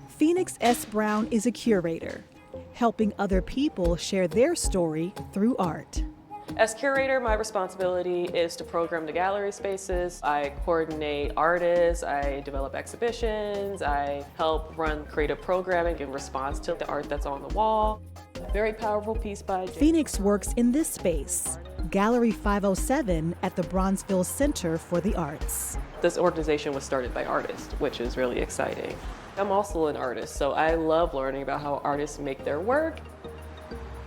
Phoenix S. Brown is a curator, helping other people share their story through art. As curator, my responsibility is to program the gallery spaces. I coordinate artists, I develop exhibitions, I help run creative programming in response to the art that's on the wall. A very powerful piece by Phoenix works in this space, Gallery 507 at the Bronzeville Center for the Arts. This organization was started by artists, which is really exciting. I'm also an artist, so I love learning about how artists make their work.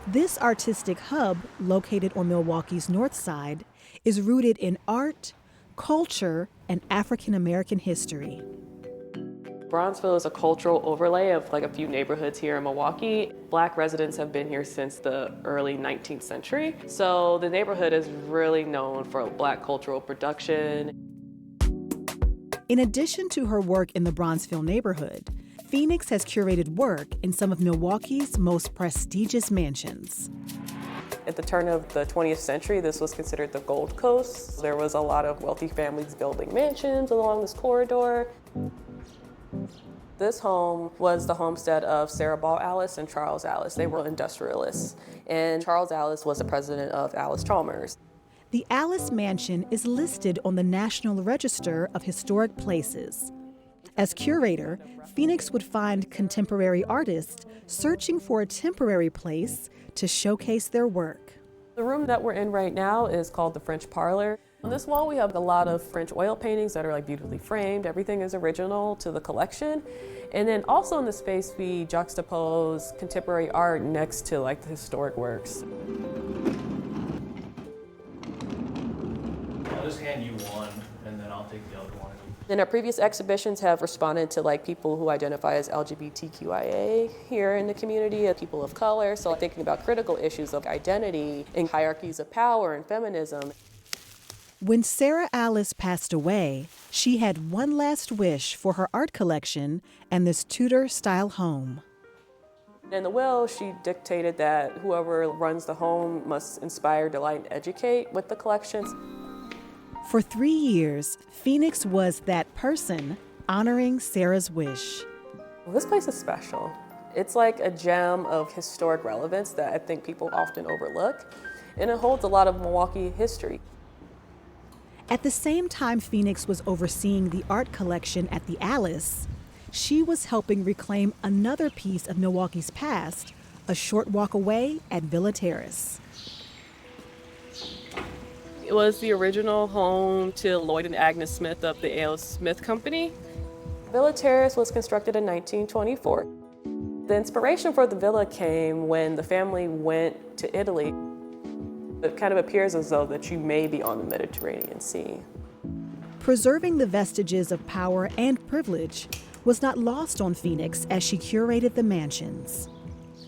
This artistic hub, located on Milwaukee's North Side, is rooted in art, culture, and African American history. Bronzeville is a cultural overlay of like a few neighborhoods here in Milwaukee. Black residents have been here since the early 19th century. So the neighborhood is really known for Black cultural production. In addition to her work in the Bronzeville neighborhood, Phoenix has curated work in some of Milwaukee's most prestigious mansions. At the turn of the 20th century, this was considered the Gold Coast. There was a lot of wealthy families building mansions along this corridor. This home was the homestead of Sarah Ball Allis and Charles Allis. They were industrialists, and Charles Allis was the president of Allis-Chalmers. The Allis Mansion is listed on the National Register of Historic Places. As curator, Phoenix would find contemporary artists searching for a temporary place to showcase their work. The room that we're in right now is called the French Parlor. On this wall, we have a lot of French oil paintings that are like beautifully framed. Everything is original to the collection. And then also in the space, we juxtapose contemporary art next to like the historic works. I'll just hand you one, and then I'll take the other one. And our previous exhibitions have responded to like people who identify as LGBTQIA here in the community, people of color. So thinking about critical issues of identity and hierarchies of power and feminism. When Sarah Allis passed away, she had one last wish for her art collection and this Tudor-style home. In the will, she dictated that whoever runs the home must inspire, delight, and educate with the collections. For 3 years, Phoenix was that person honoring Sarah's wish. Well, this place is special. It's like a gem of historic relevance that I think people often overlook, and it holds a lot of Milwaukee history. At the same time Phoenix was overseeing the art collection at the Allis, she was helping reclaim another piece of Milwaukee's past, a short walk away at Villa Terrace. It was the original home to Lloyd and Agnes Smith of the A.O. Smith Company. Villa Terrace was constructed in 1924. The inspiration for the villa came when the family went to Italy. It kind of appears as though that you may be on the Mediterranean Sea. Preserving the vestiges of power and privilege was not lost on Phoenix as she curated the mansions.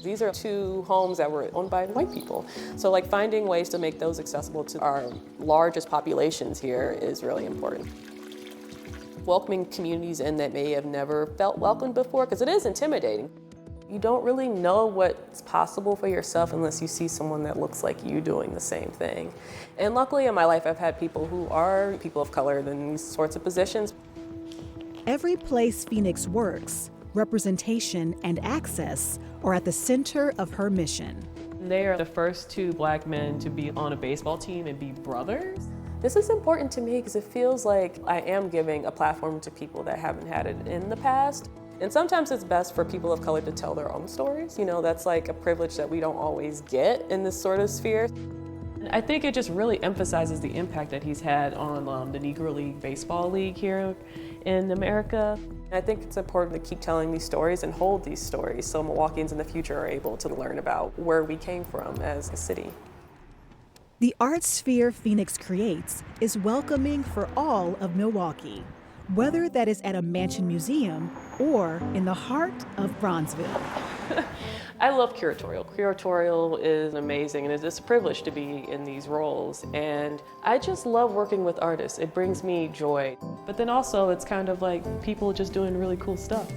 These are two homes that were owned by white people. So like finding ways to make those accessible to our largest populations here is really important. Welcoming communities in that may have never felt welcomed before, because it is intimidating. You don't really know what's possible for yourself unless you see someone that looks like you doing the same thing. And luckily in my life, I've had people who are people of color in these sorts of positions. Every place Phoenix works, representation and access are at the center of her mission. They are the first two Black men to be on a baseball team and be brothers. This is important to me because it feels like I am giving a platform to people that haven't had it in the past. And sometimes it's best for people of color to tell their own stories. You know, that's like a privilege that we don't always get in this sort of sphere. I think it just really emphasizes the impact that he's had on the Negro League Baseball League here in America. I think it's important to keep telling these stories and hold these stories so Milwaukeeans in the future are able to learn about where we came from as a city. The art sphere Phoenix creates is welcoming for all of Milwaukee, whether that is at a mansion museum or in the heart of Bronzeville. I love curatorial. Curatorial is amazing, and it's a privilege to be in these roles. And I just love working with artists. It brings me joy. But then also, it's kind of like people just doing really cool stuff.